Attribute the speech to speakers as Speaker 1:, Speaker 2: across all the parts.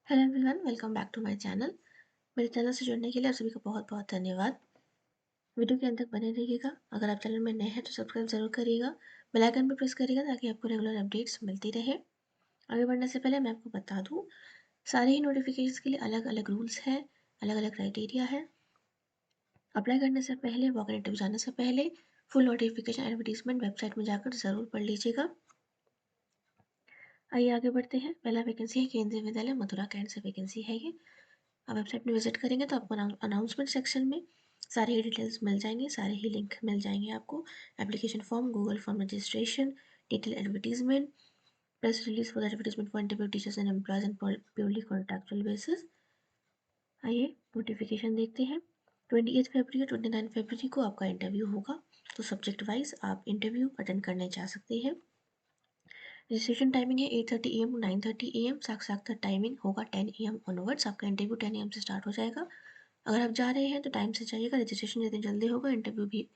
Speaker 1: Hello everyone, welcome back to my channel. मेरे channel से जुड़ने के लिए आप सभी का बहुत बहुत धन्यवाद। वीडियो के अंत तक बने रहिएगा। अगर आप चैनल में नए हैं तो सब्सक्राइब जरूर करिएगा, बेल आइकन पर प्रेस करिएगा ताकि आपको रेगुलर अपडेट्स मिलती रहे। आगे बढ़ने से पहले मैं आपको बता दूं, सारे ही नोटिफिकेशन के लिए अलग अलग रूल्स हैं, अलग अलग क्राइटेरिया है। अप्लाई करने से पहले, वॉक इन इंटरव्यू जाने से पहले फुल नोटिफिकेशन एडवर्टीजमेंट वेबसाइट में जाकर जरूर पढ़ लीजिएगा। आइए आगे बढ़ते हैं। पहला वैकेंसी है केंद्रीय विद्यालय मथुरा कैंट से वैकेंसी है ये। आप वेबसाइट में विजिट करेंगे तो आपको अनाउंसमेंट सेक्शन में सारी ही डिटेल्स मिल जाएंगे, सारे ही लिंक मिल जाएंगे आपको। Application form, Google form registration, detail advertisement, press release for advertisement for interview teachers and employees and purely contractual basis. आइए नोटिफिकेशन देखते हैं। 28 फरवरी और 29 फरवरी को आपका इंटरव्यू होगा, तो सब्जेक्ट वाइज आप इंटरव्यू अटेंड करने जा सकते हैं। रजिस्ट्रेशन टाइमिंग है 8:30 AM टू 9:30 AM। साक्षात्कार टाइमिंग होगा 10 AM ऑनवर्ड्स। आपका इंटरव्यू 10 AM से स्टार्ट हो जाएगा। अगर आप जा रहे हैं तो टाइम से जाइएगा। रजिस्ट्रेशन जितनी जल्दी होगा, इंटरव्यू भी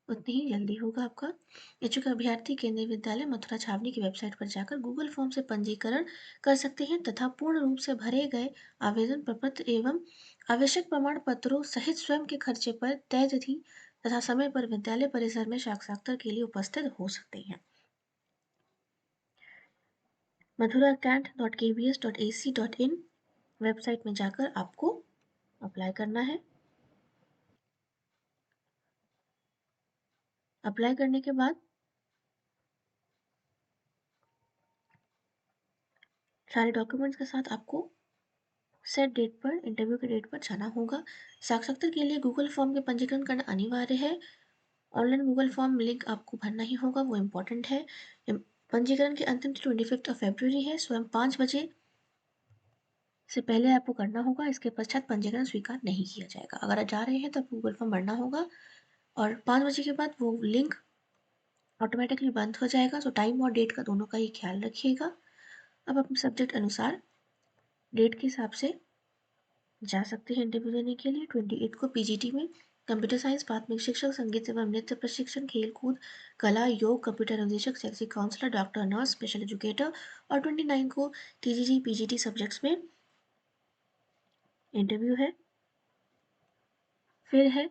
Speaker 1: उतनी ही जल्दी होगा आपका। इच्छुक अभ्यर्थी केंद्रीय विद्यालय मथुरा छावनी की वेबसाइट पर जाकर गूगल फॉर्म से पंजीकरण कर सकते हैं तथा पूर्ण रूप से भरे गए आवेदन प्रपत्र एवं आवश्यक प्रमाण पत्रों सहित स्वयं के खर्चे पर तय तिथि तथा समय पर विद्यालय परिसर में साक्षात्कार के लिए उपस्थित हो सकते हैं। mathuracant.kbs.ac.in वेबसाइट में जाकर आपको अप्लाई करना है। अप्लाई करने के बाद सारे डॉक्यूमेंट्स के साथ आपको सेट डेट पर, इंटरव्यू के डेट पर जाना होगा। साक्षात्कार के लिए गूगल फॉर्म के पंजीकरण करना अनिवार्य है। ऑनलाइन गूगल फॉर्म लिंक आपको भरना ही होगा, वो इम्पोर्टेंट है। पंजीकरण की अंतिम तिथि 25 फरवरी है। स्वयं 5 बजे से पहले आपको करना होगा। इसके पश्चात पंजीकरण स्वीकार नहीं किया जाएगा। अगर आप जा रहे हैं तो आपको गूगल फॉर्म भरना होगा और 5 बजे के बाद वो लिंक ऑटोमेटिकली बंद हो जाएगा। तो टाइम और डेट का दोनों का ही ख्याल रखिएगा। अब अपने सब्जेक्ट अनुसार डेट के हिसाब से जा सकते हैं इंटरव्यू देने के लिए। 28 को पीजीटी में कंप्यूटर साइंस, प्राथमिक शिक्षक, संगीत एवं नृत्य प्रशिक्षण, खेल कूद, कला, योग, कंप्यूटर अनुदेशक, शैक्षिक counsellor, doctor, nurse, special educator. और 29 को टीजीटी पीजीटी सब्जेक्ट्स में इंटरव्यू है। फिर है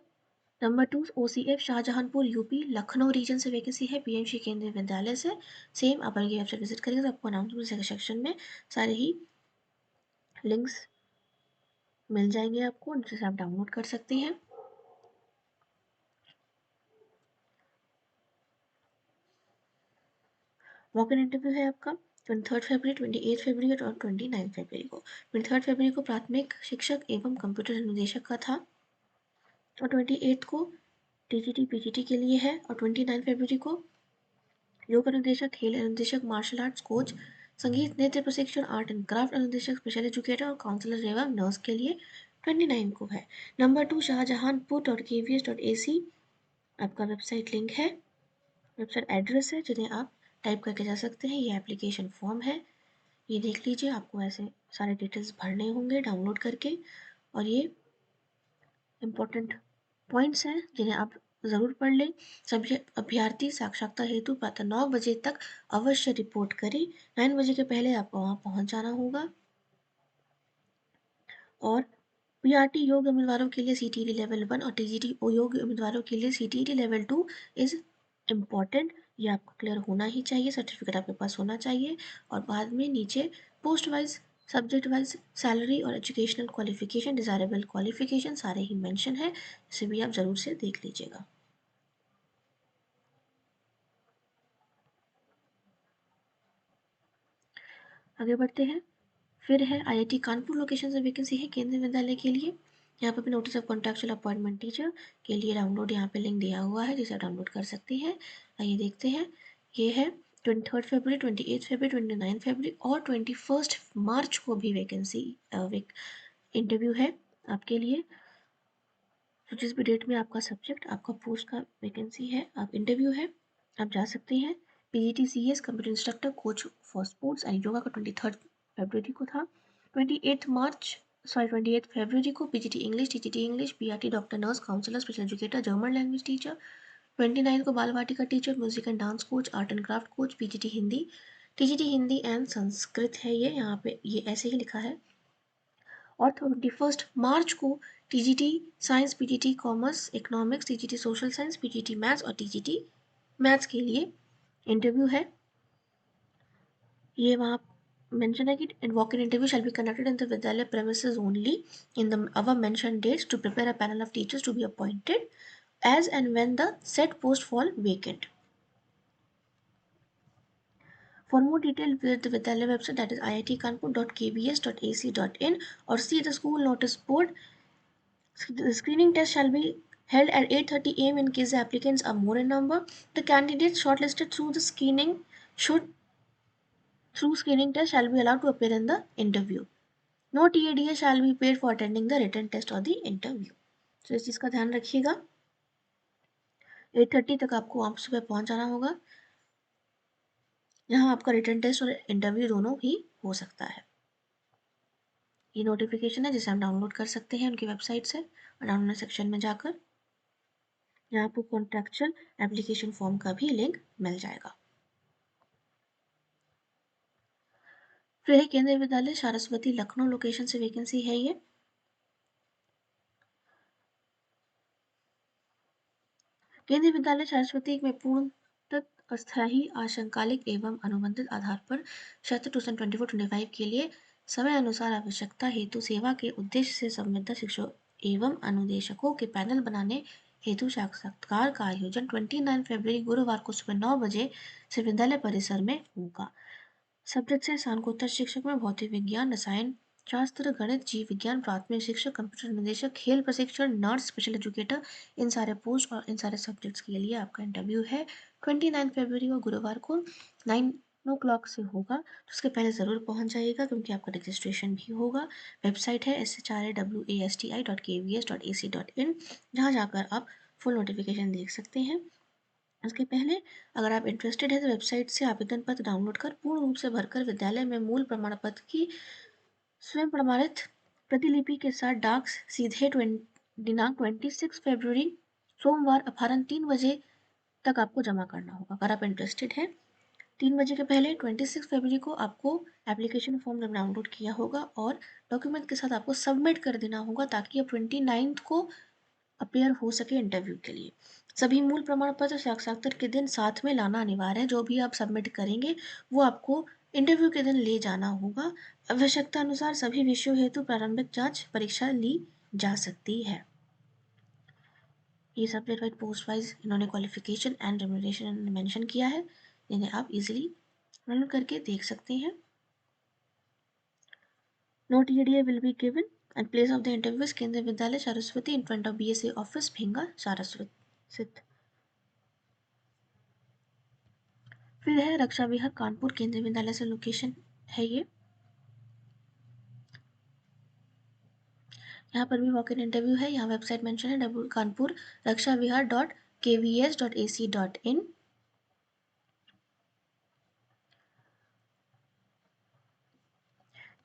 Speaker 1: number 2 OCF Shahjahanpur UP Lucknow region से वैकेंसी है, पीएमसी केंद्रीय विद्यालय से। सेम आप उनकी वेबसाइट विजिट करेंगे तो आपको अनाउंसमेंट सेक्शन में सारे ही लिंक्स मिल जाएंगे आपको, जिसे आप डाउनलोड कर सकते हैं। वॉक इन इंटरव्यू है आपका 23 फरवरी, 28 फरवरी और 29 फरवरी को। 23 फरवरी को प्राथमिक शिक्षक एवं कंप्यूटर अनुदेशक का था और 28 को टीजीटी पीजीटी के लिए है। और 29 फरवरी को योग अनुदेशक, खेल अनुदेशक, मार्शल आर्ट्स कोच, संगीत नृत्य प्रशिक्षण, आर्ट एंड क्राफ्ट अनुदेशक, स्पेशल एजुकेटर और काउंसलर एवं नर्स के लिए 29 को है। नंबर 2 शाहजहानपुर.kbs.ac आपका वेबसाइट लिंक है, वेबसाइट एड्रेस है, जिन्हें आप टाइप करके जा सकते हैं। ये एप्लीकेशन फॉर्म है, ये देख लीजिए। आपको ऐसे सारे डिटेल्स भरने होंगे डाउनलोड करके, और ये इम्पोर्टेंट पॉइंट्स हैं जिन्हें आप ज़रूर पढ़ लें। सभी अभ्यर्थी साक्षात्कार हेतु प्रातः 9 बजे तक अवश्य रिपोर्ट करें। 9 बजे के पहले आपको वहाँ पहुँच जाना होगा। और पीआरटी योग्य उम्मीदवारों के लिए सीटीईटी लेवल 1 और टीजीटी योग्य उम्मीदवारों के लिए सीटीईटी लेवल 2 इज़ इम्पॉर्टेंट। ये आपको क्लियर होना ही चाहिए, सर्टिफिकेट आपके पास होना चाहिए। और बाद में नीचे post wise, subject wise, salary और एजुकेशनल क्वालिफिकेशन, डिज़ायरेबल क्वालिफिकेशन सारे ही मेंशन है, इसे भी आप ज़रूर से देख लीजिएगा। आगे बढ़ते हैं। फिर है आईआईटी कानपुर लोकेशन से वैकेंसी है केंद्रीय विद्यालय के लिए। यहाँ पर भी notice of contractual appointment teacher के लिए डाउनलोड, यहाँ पे लिंक दिया हुआ है जिसे आप डाउनलोड कर सकते हैं। आइए देखते हैं। ये है 23 फरवरी, 28 फरवरी, 29 फरवरी और 21 मार्च को भी वैकेंसी इंटरव्यू है आपके लिए। तो जिस भी डेट में आपका सब्जेक्ट, आपका पोस्ट का वैकेंसी है, आप इंटरव्यू है, आप जा सकते हैं। PGT CS computer instructor coach for sports and yoga का 23 फरवरी को था। 28 फरवरी को PGT English, TGT English, PRT doctor, nurse, counsellor, special educator, German language teacher. 29 को Bal Vatika teacher, music and dance coach, art and craft coach, PGT Hindi, TGT Hindi and Sanskrit है। ये यहाँ पे ये ऐसे ही लिखा है, और 21 मार्च को TGT science, PGT commerce, economics, TGT social science, PGT maths और टीजीटी मैथ्स के लिए इंटरव्यू है। ये वहाँ मेंशन है कि walk-in interview shall be conducted in the विद्यालय premises only in the above mentioned dates to prepare a panel of teachers to be appointed as and when the said post fall vacant. For more detail, visit the Vidyalaya website, that is iitkanpur.kbs.ac.in, or see the school notice board. The screening test shall be held at 8:30 a.m. in case the applicants are more in number. The candidates shortlisted through screening test shall be allowed to appear in the interview. No TADA shall be paid for attending the written test or the interview. So इस चीज़ का ध्यान रखिएगा। 8:30 तक आपको वहाँ सुबह पहुँच जाना होगा। यहाँ आपका रिटन टेस्ट और इंटरव्यू दोनों ही हो सकता है। ये नोटिफिकेशन है जिसे हम डाउनलोड कर सकते हैं उनकी वेबसाइट से, और डाउनलोड सेक्शन में जाकर यहाँ आपको कॉन्ट्रैक्चुअल एप्लीकेशन फॉर्म का भी लिंक मिल जाएगा। फिर है केंद्रीय विद्यालय सारस्वती लखनऊ लोकेशन से वैकेंसी है ये। केंद्रीय विद्यालय सरस्वती में पूर्ण अस्थायी आशंकालिक एवं अनुबंधित आधार पर सत्र 2024-25 के लिए समय अनुसार आवश्यकता हेतु सेवा के उद्देश्य से संविदा शिक्षकों एवं अनुदेशकों के पैनल बनाने हेतु साक्षात्कार का आयोजन 29 फरवरी गुरुवार को सुबह 9 बजे से विद्यालय परिसर में होगा। सब्जेक्ट से स्नातकोत्तर शिक्षक में भौतिक विज्ञान, रसायन शास्त्र, गणित, जीव विज्ञान, प्राथमिक शिक्षक, कंप्यूटर निदेशक, खेल प्रशिक्षण, नर्स, स्पेशल एजुकेटर, इन सारे पोस्ट और इन सारे सब्जेक्ट्स के लिए आपका इंटरव्यू है 29 फरवरी को गुरुवार को 9 o'clock से होगा। तो उसके पहले ज़रूर पहुंच जाइएगा क्योंकि आपका रजिस्ट्रेशन भी होगा। वेबसाइट है shrawasti.kvs.ac.in, जहाँ जाकर आप फुल नोटिफिकेशन देख सकते हैं। उसके पहले अगर आप इंटरेस्टेड हैं तो वेबसाइट से आवेदन पत्र डाउनलोड कर पूर्ण रूप से भरकर विद्यालय में मूल प्रमाण पत्र की स्वयं प्रमाणित प्रतिलिपि के साथ डाक सीधे दिनांक 26 फरवरी सोमवार अपराह्न 3 बजे तक आपको जमा करना होगा। अगर आप इंटरेस्टेड हैं 3 बजे के पहले 26 फरवरी को आपको एप्लीकेशन फॉर्म डाउनलोड किया होगा और डॉक्यूमेंट के साथ आपको सबमिट कर देना होगा ताकि आप 29 को अपेयर हो सके इंटरव्यू के लिए। सभी मूल प्रमाण पत्र साक्षात्कार के दिन साथ में लाना अनिवार्य है। जो भी आप सबमिट करेंगे वो आपको इंटरव्यू के दिन ले जाना होगा। आवश्यकता अनुसार सभी विषयों हेतु प्रारंभिक जांच परीक्षा ली जा सकती है। ये सब्जेक्ट वाइज पोस्ट वाइज इन्होंने क्वालिफिकेशन एंड रेम्यूनरेशन मेंशन किया है, जिन्हें आप इजीली रन करके देख सकते हैं। No TDA will be given and place of the interview is केंद्रीय विद्यालय Saraswati in front of BSA office भिंगा Saraswati. फिर है रक्षा विहार कानपुर केंद्रीय विद्यालय से लोकेशन है ये। यहाँ पर भी वॉक इन इंटरव्यू है। यहाँ वेबसाइट मेंशन है कानपुर रक्षा विहार .kvs.ac.in।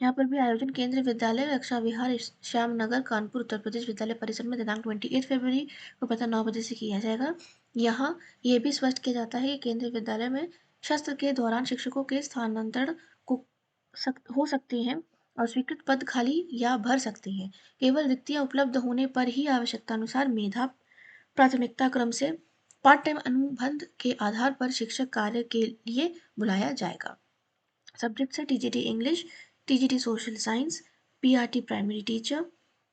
Speaker 1: यहाँ पर भी आयोजन केंद्रीय विद्यालय रक्षा विहार श्याम नगर कानपुर उत्तर प्रदेश विद्यालय परिसर में दिनांक 28 फरवरी को प्रातः 9 बजे से किया जाएगा। यहाँ ये भी स्पष्ट किया जाता है कि केंद्रीय विद्यालय में सत्र के दौरान शिक्षकों के स्थानांतरण हो सकती हैं और स्वीकृत पद खाली या भर सकती हैं। केवल रिक्तियां उपलब्ध होने पर ही आवश्यकता अनुसार मेधा प्राथमिकता क्रम से पार्ट टाइम अनुबंध के आधार पर शिक्षक कार्य के लिए बुलाया जाएगा। सब्जेक्ट है TGT English, TGT social science, PRT primary teacher,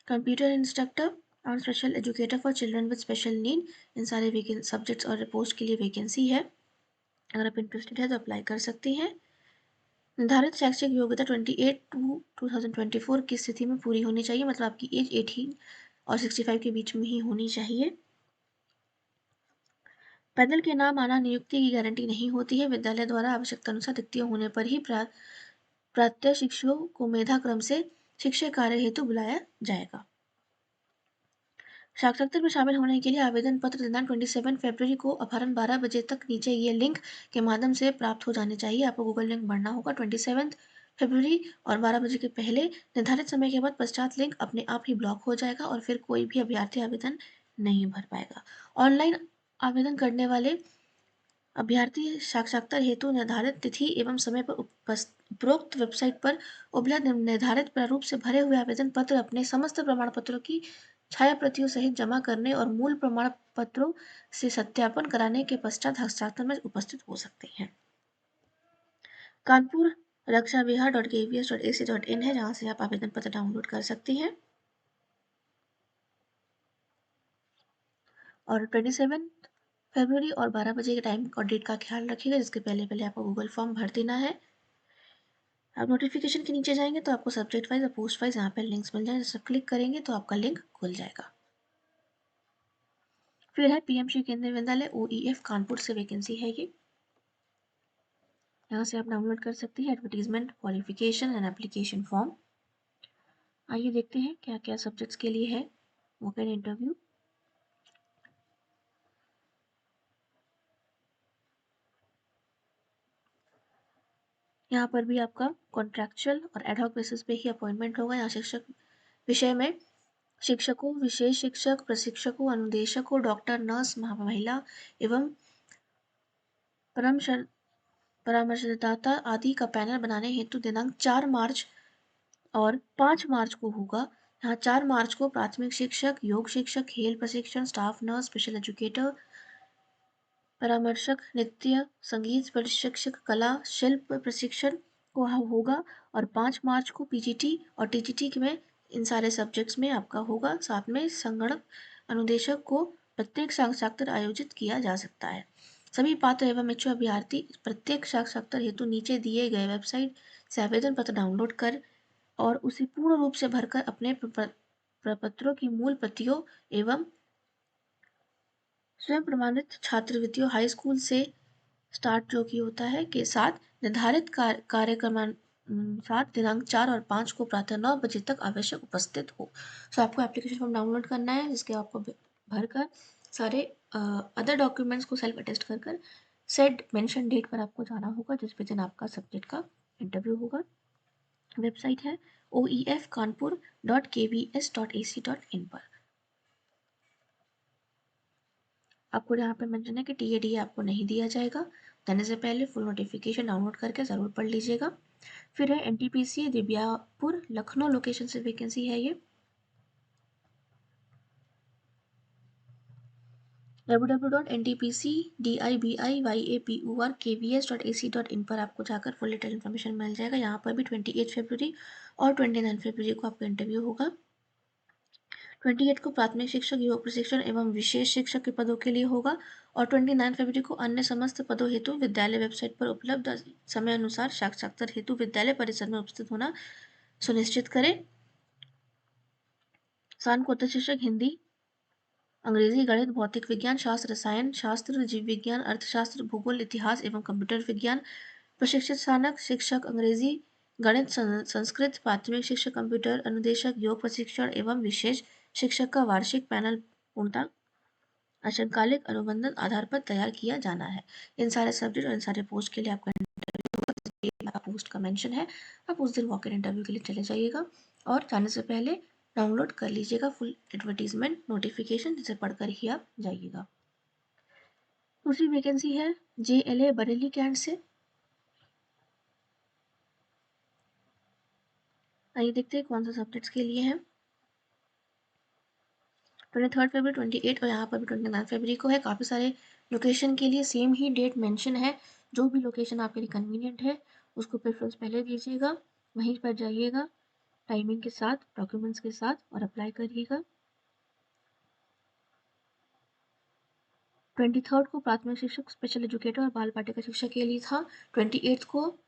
Speaker 1: computer instructor और special educator for children with special need. इन सारे सब्जेक्ट्स और पोस्ट के लिए वैकेंसी है। अगर आप इंटरेस्टेड है तो अप्लाई कर सकते हैं। निर्धारित शैक्षिक योग्यता 28 to 2024 की स्थिति में पूरी होनी चाहिए, मतलब आपकी एज 18 और 65 के बीच में ही होनी चाहिए। पैदल के नाम आना नियुक्ति की गारंटी नहीं होती है। विद्यालय द्वारा आवश्यकता अनुसार रिक्तियां होने पर ही प्राप्त शिक्षकों को मेधा क्रम से शिक्षक कार्य हेतु बुलाया जाएगा। साक्षात्कार में शामिल होने के लिए आवेदन पत्र दिनांक 27 फरवरी को अपराह्न 12 बजे तक नीचे ये लिंक के माध्यम से प्राप्त हो जाने चाहिए। आपको गूगल लिंक भरना होगा 27 फरवरी और 12 बजे के पहले। निर्धारित समय के बाद पश्चात लिंक अपने आप ही ब्लॉक हो जाएगा और फिर कोई भी अभ्यर्थी आवेदन नहीं भर पाएगा। ऑनलाइन आवेदन करने वाले अभ्यर्थी साक्षात्कार हेतु निर्धारित तिथि एवं समय पर उपरोक्त वेबसाइट पर उपलब्ध निर्धारित प्रारूप से भरे हुए आवेदन पत्र अपने समस्त प्रमाण पत्रों की छाया प्रतियों सहित जमा करने और मूल प्रमाण पत्रों से सत्यापन कराने के पश्चात हस्ताक्षर में उपस्थित हो सकते हैं। कानपुर रक्षा विहार .kbs.ac.in है जहां से आप आवेदन पत्र डाउनलोड कर सकते हैं। और 27 फरवरी और 12 बजे के टाइम और डेट का ख्याल रखिएगा, जिसके पहले आपको गूगल फॉर्म भर देना है। आप नोटिफिकेशन के नीचे जाएंगे तो आपको सब्जेक्ट वाइज और पोस्ट वाइज यहाँ पे लिंक्स मिल जाएंगे, जैसे क्लिक करेंगे तो आपका लिंक खुल जाएगा। फिर है पीएमश्री केंद्रीय विद्यालय OEF कानपुर से वैकेंसी है ये, यहाँ से आप डाउनलोड कर सकते हैं advertisement, qualification and application form. आइए देखते हैं क्या क्या सब्जेक्ट्स के लिए है वॉक इन इंटरव्यू। यहाँ पर भी आपका कॉन्ट्रैक्चुअल और एडहॉक बेसिस पे ही अपॉइंटमेंट होगा। यहाँ शिक्षक विषय में शिक्षकों, विशेष शिक्षक, प्रशिक्षकों, अनुदेशकों, डॉक्टर, नर्स, महिला एवं परामर्शदाता आदि का पैनल बनाने हेतु दिनांक 4 मार्च और 5 मार्च को होगा। यहाँ 4 मार्च को प्राथमिक शिक्षक, योग शिक्षक, खेल प्रशिक्षण, स्टाफ नर्स, स्पेशल एजुकेटर, परामर्शक, नृत्य संगीत प्रशिक्षक, कला शिल्प प्रशिक्षण को होगा। और 5 मार्च को पीजीटी और टीजीटी में इन सारे सब्जेक्ट्स में आपका होगा। साथ में संगणक अनुदेशक को प्रत्येक साक्षात्कार आयोजित किया जा सकता है। सभी पात्र एवं इच्छुक अभ्यर्थी प्रत्येक साक्षात्कार हेतु नीचे दिए गए वेबसाइट से आवेदन पत्र डाउनलोड कर और उसे पूर्ण रूप से भरकर अपने प्रपत्रों की मूल प्रतियों एवं स्वयं प्रमाणित छात्रवृत्तियों हाई स्कूल से स्टार्ट जो कि होता है के साथ निर्धारित कार्यक्रमानुसार दिनांक 4 और 5 को प्रातः 9 बजे तक आवश्यक उपस्थित हो। सो आपको एप्लीकेशन फॉर्म डाउनलोड करना है, जिसके आपको भरकर सारे अदर डॉक्यूमेंट्स को सेल्फ अटेस्ट कर सेट मेंशन डेट पर आपको जाना होगा, जिस पे दिन आपका सब्जेक्ट का इंटरव्यू होगा। वेबसाइट है oefkanpur.kbs.ac.in पर। आपको यहाँ पे मेंशन है कि TAD आपको नहीं दिया जाएगा। जाने से पहले फुल नोटिफिकेशन डाउनलोड करके ज़रूर पढ़ लीजिएगा। फिर है NTPC दिव्यापुर लखनऊ लोकेशन से वैकेंसी है ये। www.ntpcdibyapur.kbs.ac.in पर आपको जाकर फुल डिटेल इन्फॉर्मेशन मिल जाएगा। यहाँ पर भी 28 फरवरी और 29 फरवरी को आपका इंटरव्यू होगा। 28 को प्राथमिक शिक्षक, योग प्रशिक्षण एवं विशेष शिक्षक के पदों के लिए होगा और 29 फरवरी को अन्य समस्त पदों हेतु विद्यालय वेबसाइट पर उपलब्ध समय अनुसार साक्षात्कार हेतु विद्यालय परिसर में उपस्थित होना सुनिश्चित करें। स्नातकोत्तर शिक्षक हिंदी, अंग्रेजी, गणित, भौतिक विज्ञान, शास्त्र, रसायन शास्त्र, जीव विज्ञान, अर्थशास्त्र, भूगोल, इतिहास एवं कंप्यूटर विज्ञान प्रशिक्षित स्नातक शिक्षक अंग्रेजी, गणित, संस्कृत, प्राथमिक शिक्षक कंप्यूटर, अनुदेशक, योग प्रशिक्षण एवं विशेष शिक्षक का वार्षिक पैनल पूर्णतः अंशकालिक अनुबंधन आधार पर तैयार किया जाना है। इन सारे सब्जेक्ट और इन सारे पोस्ट के लिए आपका पोस्ट का मेंशन है, आप उस दिन वॉक इन इंटरव्यू के लिए चले जाइएगा और जाने से पहले डाउनलोड कर लीजिएगा फुल एडवर्टीजमेंट नोटिफिकेशन, जिसे पढ़कर ही आप जाइएगा। दूसरी वैकेंसी है JLA बरेली कैंट से। आइए देखते हैं कौन सा सब्जेक्ट्स के लिए है। 23 फरवरी, 28 और यहाँ पर भी 29 फरवरी को है। काफ़ी सारे लोकेशन के लिए सेम ही डेट मेंशन है। जो भी लोकेशन आपके लिए कन्वीनियंट है उसको प्रेफरेंस पहले दीजिएगा, वहीं पर जाइएगा टाइमिंग के साथ, डॉक्यूमेंट्स के साथ और अप्लाई करिएगा। 23 को प्राथमिक शिक्षक, स्पेशल एजुकेटर और बाल बाटिका शिक्षक के लिए था। 28 को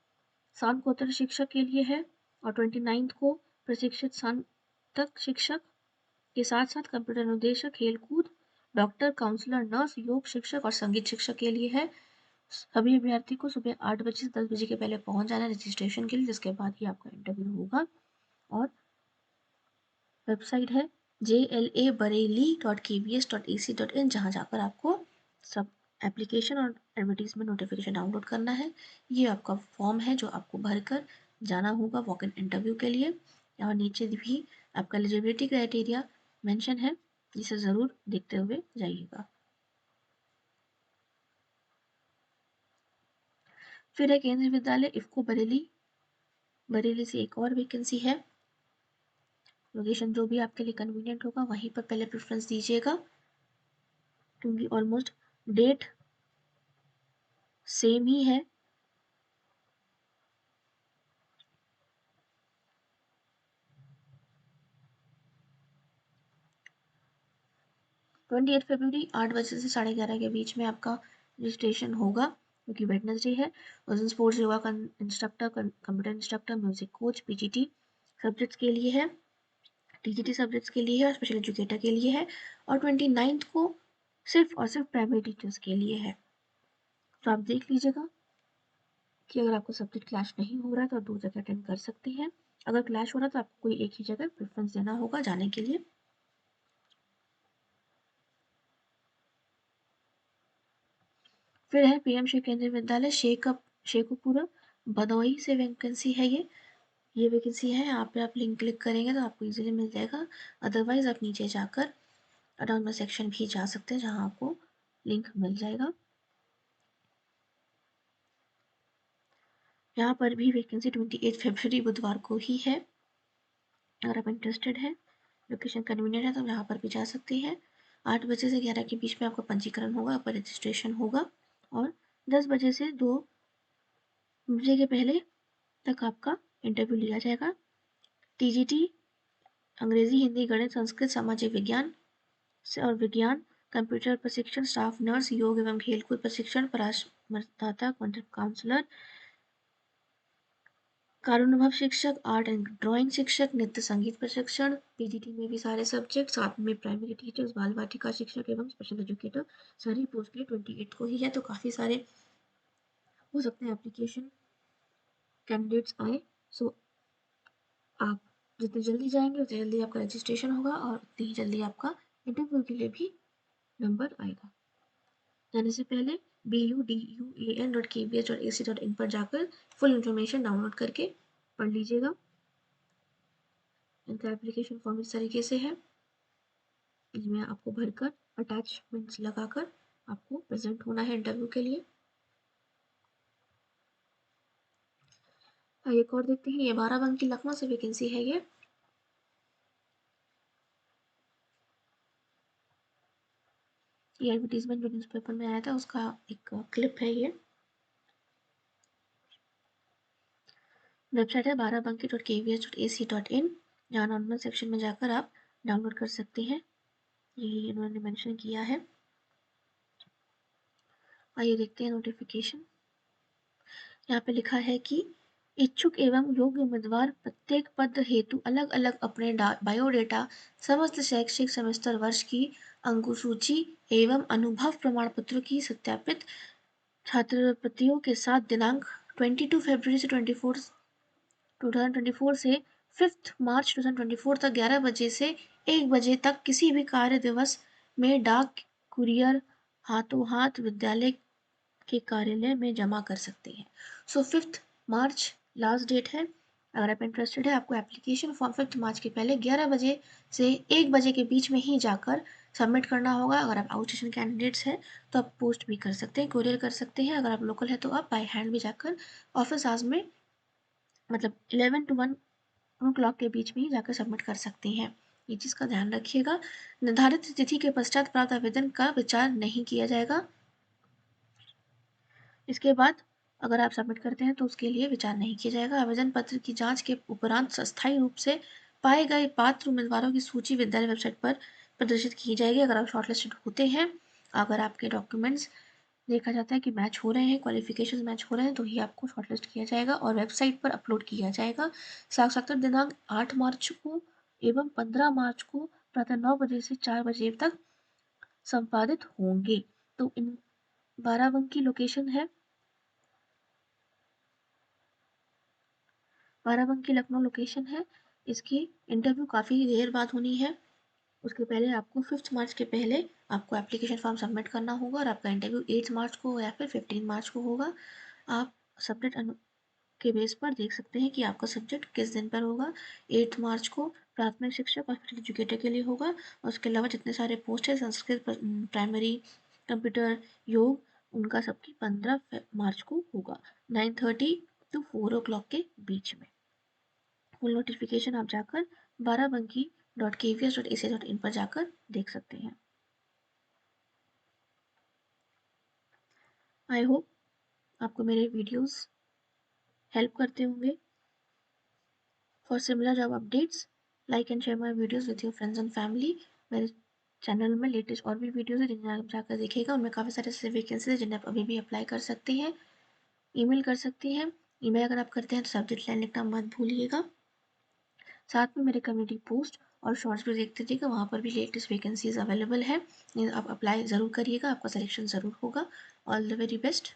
Speaker 1: स्नातकोत्तर शिक्षक के लिए है और 29 को प्रशिक्षित स्नातक शिक्षक के साथ साथ कंप्यूटर अनुदेशक, खेलकूद, डॉक्टर, काउंसलर, नर्स, योग शिक्षक और संगीत शिक्षक के लिए है। सभी अभ्यर्थी को सुबह 8 बजे से 10 बजे के पहले पहुंच जाना है रजिस्ट्रेशन के लिए, जिसके बाद ही आपका इंटरव्यू होगा। और वेबसाइट है jlabareli.kbs.ac.in, जहां जाकर आपको सब एप्लीकेशन और एडवर्टीजमेंट नोटिफिकेशन डाउनलोड करना है। ये आपका फॉर्म है जो आपको भरकर जाना होगा वॉक इन इंटरव्यू के लिए। और नीचे भी आपका एलिजिबिलिटी क्राइटेरिया मेंशन है, जिसे ज़रूर देखते हुए जाइएगा। फिर है केंद्रीय विद्यालय इफ्को बरेली, बरेली से एक और वैकेंसी है। लोकेशन जो भी आपके लिए कन्वीनियंट होगा वहीं पर पहले प्रेफरेंस दीजिएगा, क्योंकि ऑलमोस्ट डेट सेम ही है। ट्वेंटी एट फरवरी 8 बजे से 11:30 के बीच में आपका रजिस्ट्रेशन होगा, क्योंकि वेडनेसडे है। उस दिन sports yoga instructor, computer instructor, music coach, PGT subjects के लिए है, टीजीटी सब्जेक्ट्स के लिए है और स्पेशल एजुकेटर के लिए है। और 29 को सिर्फ और सिर्फ प्राइमरी टीचर्स के लिए है। तो आप देख लीजिएगा कि अगर आपका सब्जेक्ट क्लैश नहीं हो रहा है तो आप 2 जगह अटेंड कर सकते हैं। अगर क्लैश हो रहा है तो आपको कोई एक ही जगह प्रेफरेंस देना होगा जाने के लिए। फिर है पीएम श्री केंद्रीय विद्यालय शेखुपुरा भदोही से वैकेंसी है ये वैकेंसी है। यहाँ पे आप लिंक क्लिक करेंगे तो आपको इजीली मिल जाएगा। अदरवाइज आप नीचे जाकर अनाउंसमेंट सेक्शन भी जा सकते हैं, जहाँ आपको लिंक मिल जाएगा। यहाँ पर भी वैकेंसी 28 फरवरी बुधवार को ही है। अगर आप इंटरेस्टेड हैं, लोकेशन कन्वीनियंट है, तो यहाँ पर भी जा सकते हैं। 8 बजे से 11 के बीच में आपका पंजीकरण होगा, आपका रजिस्ट्रेशन होगा और 10 बजे से 2 बजे के पहले तक आपका इंटरव्यू लिया जाएगा। टीजीटी अंग्रेजी, हिंदी, गणित, संस्कृत, सामाजिक विज्ञान और विज्ञान, कंप्यूटर प्रशिक्षण, स्टाफ नर्स, योग एवं खेलकूद प्रशिक्षण, परामर्शदाता, कंटेंट काउंसलर, कार्यानुभव शिक्षक, आर्ट एंड ड्राइंग शिक्षक, नृत्य संगीत प्रशिक्षण, पीजीटी में भी सारे सब्जेक्ट, साथ में प्राइमरी टीचर्स, बाल बालिका शिक्षक एवं स्पेशल एजुकेटर, सारी पोस्ट के 28 को ही है। तो काफ़ी सारे हो सकते हैं एप्लीकेशन कैंडिडेट्स आए। सो आप जितनी जल्दी जाएंगे उतनी जल्दी आपका रजिस्ट्रेशन होगा और उतनी ही जल्दी आपका इंटरव्यू के लिए भी नंबर आएगा। जाने से पहले budun.kbs.ac.in पर जाकर फुल इंफॉर्मेशन डाउनलोड करके पढ़ लीजिएगा। इनका एप्लीकेशन फॉर्म इस तरीके से है, इसमें आपको भरकर अटैचमेंट्स लगाकर आपको प्रेजेंट होना है इंटरव्यू के लिए। एक और देखते हैं, ये 12 लखनऊ से वैकेंसी है। ये एडवर्टीजमेंट जो न्यूज़पेपर में आया था उसका एक क्लिप है। ये वेबसाइट है 12banki.kbs.ac.in, यहाँ नॉर्मल सेक्शन में जाकर आप डाउनलोड कर सकते हैं। ये इन्होंने मेंशन किया है। आइए देखते हैं नोटिफिकेशन। यहाँ पे लिखा है कि इच्छुक एवं योग्य उम्मीदवार प्रत्येक पद हेतु अलग अलग अपने बायोडेटा, समस्त शैक्षिक सेमेस्टर वर्ष की अंकसूची एवं अनुभव प्रमाण पत्रों की सत्यापित छात्रवृत्तियों के साथ दिनांक 22 फरवरी से 2024 से 5 मार्च 2024 तक 11 बजे से 1 बजे तक किसी भी कार्य दिवस में डाक, कुरियर, हाथों हाथ विद्यालय के कार्यालय में जमा कर सकते हैं। सो 5 मार्च लास्ट डेट है। अगर आप इंटरेस्टेड है, आपको एप्लीकेशन फॉर्म 5 मार्च के पहले 11 बजे से 1 बजे के बीच में ही जाकर सबमिट करना होगा। अगर आप आउट स्टेशन कैंडिडेट्स हैं तो आप पोस्ट भी कर सकते हैं, कुरियर कर सकते हैं। अगर आप लोकल है तो आप बाय हैंड भी जाकर ऑफिस आवर्स में, मतलब 11 to 1 o'clock के बीच में ही जाकर सबमिट कर सकते हैं। ये चीज़ का ध्यान रखिएगा। निर्धारित तिथि के पश्चात प्राप्त आवेदन का विचार नहीं किया जाएगा। इसके बाद अगर आप सबमिट करते हैं तो उसके लिए विचार नहीं किया जाएगा। आवेदन पत्र की जांच के उपरांत अस्थायी रूप से पाए गए पात्र उम्मीदवारों की सूची विद्यालय वेबसाइट पर प्रदर्शित की जाएगी। अगर आप शॉर्टलिस्टेड होते हैं, अगर आपके डॉक्यूमेंट्स देखा जाता है कि मैच हो रहे हैं, क्वालिफिकेशन मैच हो रहे हैं, तो ही आपको शॉर्टलिस्ट किया जाएगा और वेबसाइट पर अपलोड किया जाएगा। साक्षात्कार दिनांक 8 मार्च को एवं 15 मार्च को प्रातः 9 बजे से 4 बजे तक संपादित होंगे। तो इन 12 की लोकेशन है, बाराबंकी लखनऊ लोकेशन है। इसकी इंटरव्यू काफ़ी देर बाद होनी है। उसके पहले आपको 5 मार्च के पहले आपको एप्लीकेशन फॉर्म सबमिट करना होगा और आपका इंटरव्यू 8 मार्च को या फिर 15 मार्च को होगा। आप सब्जेक्ट के बेस पर देख सकते हैं कि आपका सब्जेक्ट किस दिन पर होगा। 8 मार्च को प्राथमिक शिक्षक और स्पेशल एजुकेटर के लिए होगा। और उसके अलावा जितने सारे पोस्ट हैं, संस्कृत, प्राइमरी, कंप्यूटर, योग, उनका सबकी 15 मार्च को होगा 9:30 to 4 o'clock के बीच में। फुल नोटिफिकेशन आप जाकर barabanki.kvs.ac.in पर जाकर देख सकते हैं। आई होप आपको मेरे वीडियोस हेल्प करते होंगे। For similar job updates like and share my videos with your friends and family. मेरे चैनल में लेटेस्ट और भी वीडियोस है जिन्हें आप जाकर देखिएगा। उनमें काफ़ी सारे ऐसे वैकेंसीज है जिन्हें आप अभी भी अप्लाई कर सकते हैं। ईमेल कर सकते हैं। ईमेल अगर आप करते हैं तो सब्जेक्ट लाइन लिखना मत भूलिएगा। साथ में मेरे कम्युनिटी पोस्ट और शॉर्ट्स भी देखते रहिएगा, वहाँ पर भी लेटेस्ट वैकेंसीज अवेलेबल है। आप अप्लाई ज़रूर करिएगा, आपका सिलेक्शन ज़रूर होगा। All the very best.